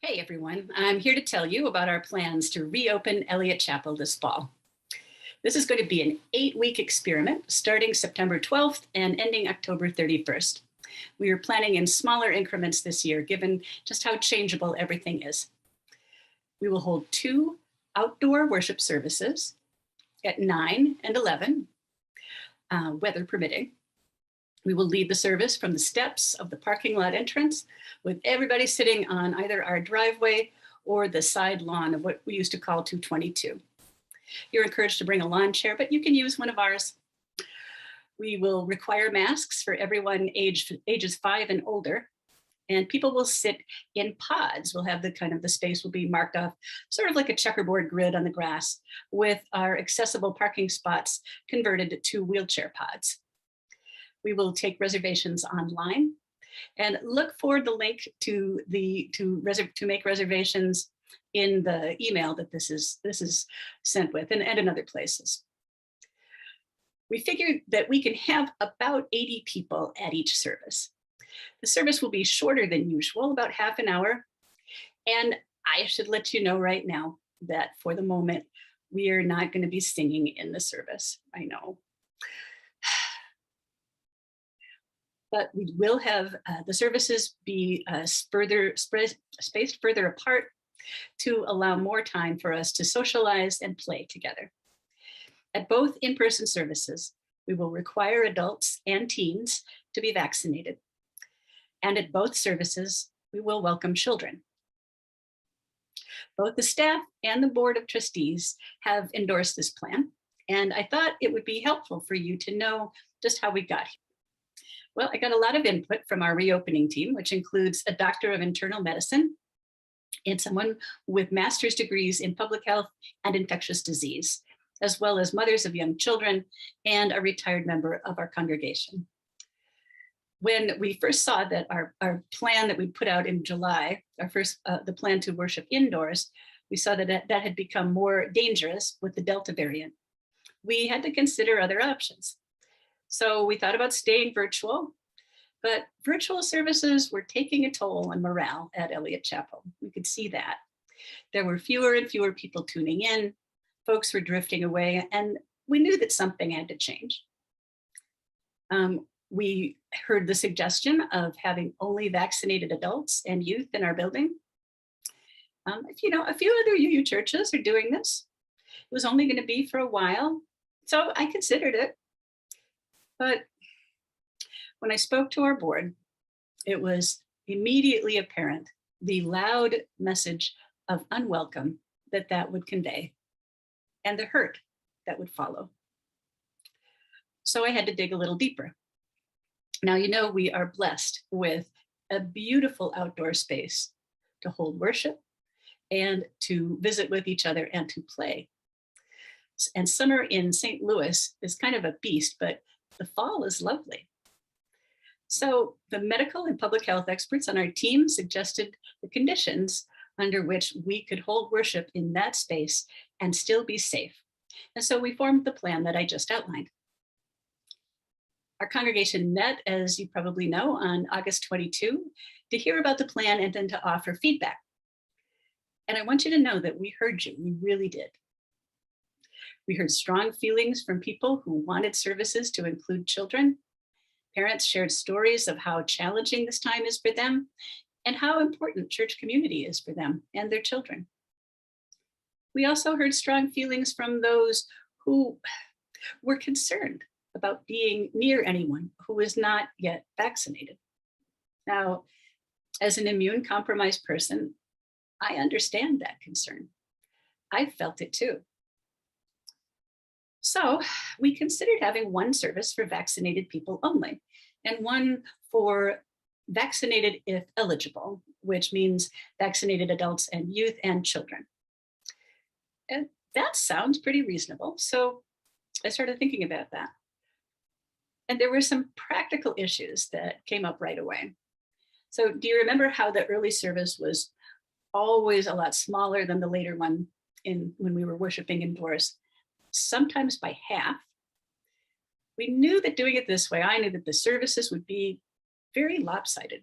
Hey everyone, I'm here to tell you about our plans to reopen Eliot Chapel this fall. This is going to be an 8-week experiment starting September 12th and ending October 31st. We are planning in smaller increments this year, given just how changeable everything is. We will hold 2 outdoor worship services at 9 and 11, weather permitting. We will lead the service from the steps of the parking lot entrance with everybody sitting on either our driveway or the side lawn of what we used to call 222. You're encouraged to bring a lawn chair, but you can use one of ours. We will require masks for everyone ages 5 and older, and people will sit in pods. We'll have the space will be marked off, sort of like a checkerboard grid on the grass, with our accessible parking spots converted to wheelchair pods. We will take reservations online, and look for the link to make reservations in the email that this is sent with, and in other places. We figured that we can have about 80 people at each service. The service will be shorter than usual, about half an hour. And I should let you know right now that for the moment, we are not going to be singing in the service. I know. But we will have the services be spaced further apart to allow more time for us to socialize and play together. At both in-person services, we will require adults and teens to be vaccinated. And at both services, we will welcome children. Both the staff and the Board of Trustees have endorsed this plan, and I thought it would be helpful for you to know just how we got here. Well, I got a lot of input from our reopening team, which includes a doctor of internal medicine and someone with master's degrees in public health and infectious disease, as well as mothers of young children and a retired member of our congregation. When we first saw that our plan that we put out in July, the plan to worship indoors, we saw that that had become more dangerous with the Delta variant. We had to consider other options. So we thought about staying virtual, but virtual services were taking a toll on morale at Eliot Chapel. We could see that. There were fewer and fewer people tuning in, folks were drifting away, and we knew that something had to change. We heard the suggestion of having only vaccinated adults and youth in our building. A few other UU churches are doing this. It was only going to be for a while, so I considered it. But when I spoke to our board, it was immediately apparent the loud message of unwelcome that would convey and the hurt that would follow. So I had to dig a little deeper. Now, we are blessed with a beautiful outdoor space to hold worship and to visit with each other and to play. And summer in St. Louis is kind of a beast, but the fall is lovely. So the medical and public health experts on our team suggested the conditions under which we could hold worship in that space and still be safe. And so we formed the plan that I just outlined. Our congregation met, as you probably know, on August 22 to hear about the plan and then to offer feedback. And I want you to know that we heard you, we really did. We heard strong feelings from people who wanted services to include children. Parents shared stories of how challenging this time is for them and how important church community is for them and their children. We also heard strong feelings from those who were concerned about being near anyone who is not yet vaccinated. Now, as an immune-compromised person, I understand that concern. I felt it too. So we considered having one service for vaccinated people only, and one for vaccinated if eligible, which means vaccinated adults and youth and children. And that sounds pretty reasonable. So I started thinking about that. And there were some practical issues that came up right away. So do you remember how the early service was always a lot smaller than the later one when we were worshiping indoors? Sometimes by half. We knew that doing it this way, I knew that the services would be very lopsided.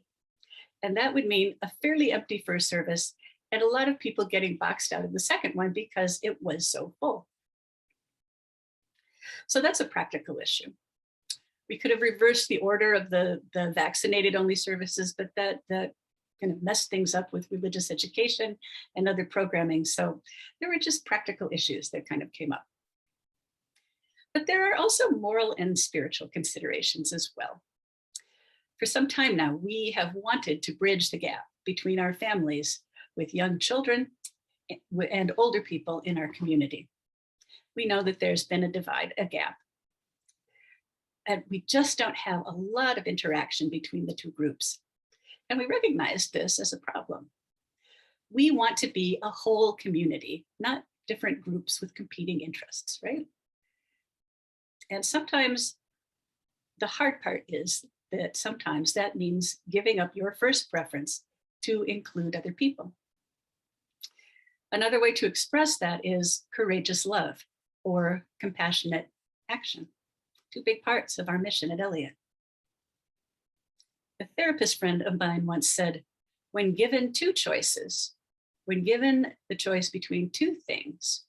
And that would mean a fairly empty first service and a lot of people getting boxed out of the second one because it was so full. So that's a practical issue. We could have reversed the order of the vaccinated only services, but that kind of messed things up with religious education and other programming. So there were just practical issues that kind of came up. But there are also moral and spiritual considerations as well. For some time now, we have wanted to bridge the gap between our families with young children and older people in our community. We know that there's been a divide, a gap. And we just don't have a lot of interaction between the two groups. And we recognize this as a problem. We want to be a whole community, not different groups with competing interests, right? And sometimes the hard part is that sometimes that means giving up your first preference to include other people. Another way to express that is courageous love or compassionate action, two big parts of our mission at Eliot. A therapist friend of mine once said, when given two choices, when given the choice between two things,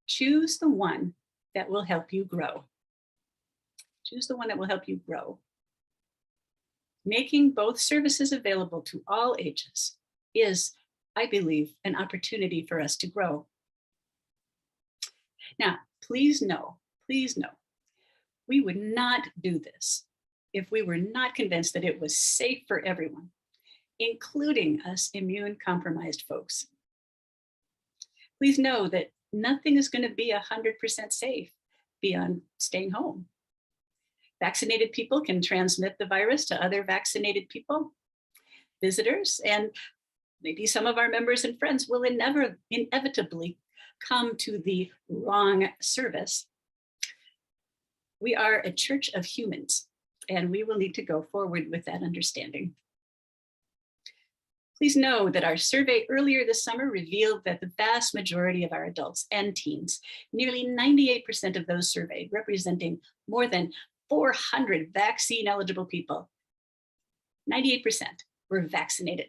choose the one that will help you grow. Choose the one that will help you grow. Making both services available to all ages is, I believe, an opportunity for us to grow. Now, please know, we would not do this if we were not convinced that it was safe for everyone, including us immune-compromised folks. Please know that nothing is going to be 100% safe beyond staying home. Vaccinated people can transmit the virus to other vaccinated people, visitors, and maybe some of our members and friends will inevitably come to the wrong service. We are a church of humans, and we will need to go forward with that understanding. Please know that our survey earlier this summer revealed that the vast majority of our adults and teens, nearly 98% of those surveyed, representing more than 400 vaccine eligible people, 98% were vaccinated.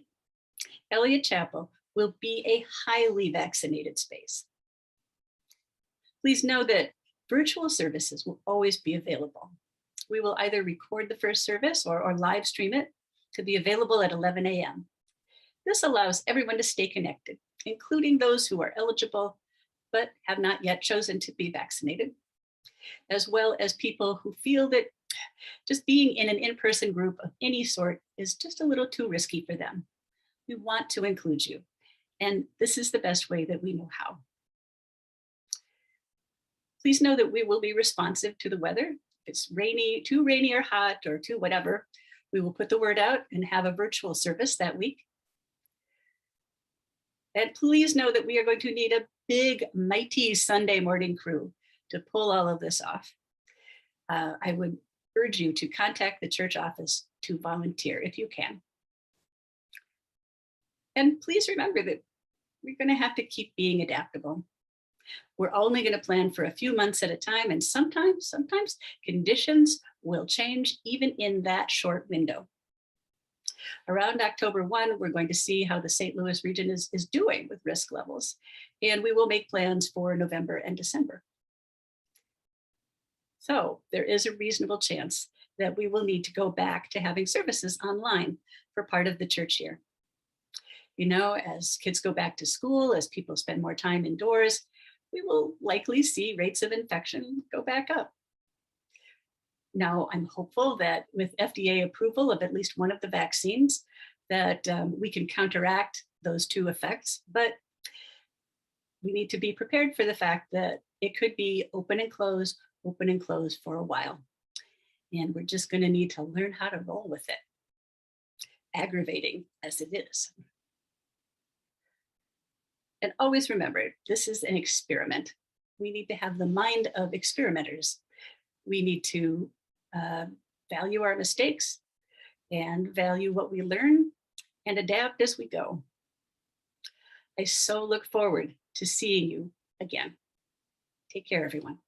Eliot Chapel will be a highly vaccinated space. Please know that virtual services will always be available. We will either record the first service or live stream it to be available at 11 a.m. This allows everyone to stay connected, including those who are eligible but have not yet chosen to be vaccinated, as well as people who feel that just being in an in-person group of any sort is just a little too risky for them. We want to include you, and this is the best way that we know how. Please know that we will be responsive to the weather. If it's rainy, too rainy or hot or too whatever, we will put the word out and have a virtual service that week. And please know that we are going to need a big, mighty Sunday morning crew to pull all of this off. I would urge you to contact the church office to volunteer if you can. And please remember that we're going to have to keep being adaptable. We're only going to plan for a few months at a time, and sometimes conditions will change even in that short window. Around October 1, we're going to see how the St. Louis region is doing with risk levels, and we will make plans for November and December. So there is a reasonable chance that we will need to go back to having services online for part of the church year. You know, as kids go back to school, as people spend more time indoors, we will likely see rates of infection go back up. Now, I'm hopeful that with FDA approval of at least one of the vaccines, that we can counteract those two effects, but we need to be prepared for the fact that it could be open and close for a while. And we're just going to need to learn how to roll with it, aggravating as it is. And always remember, this is an experiment. We need to have the mind of experimenters. We need to value our mistakes and value what we learn and adapt as we go. I so look forward to seeing you again. Take care, everyone.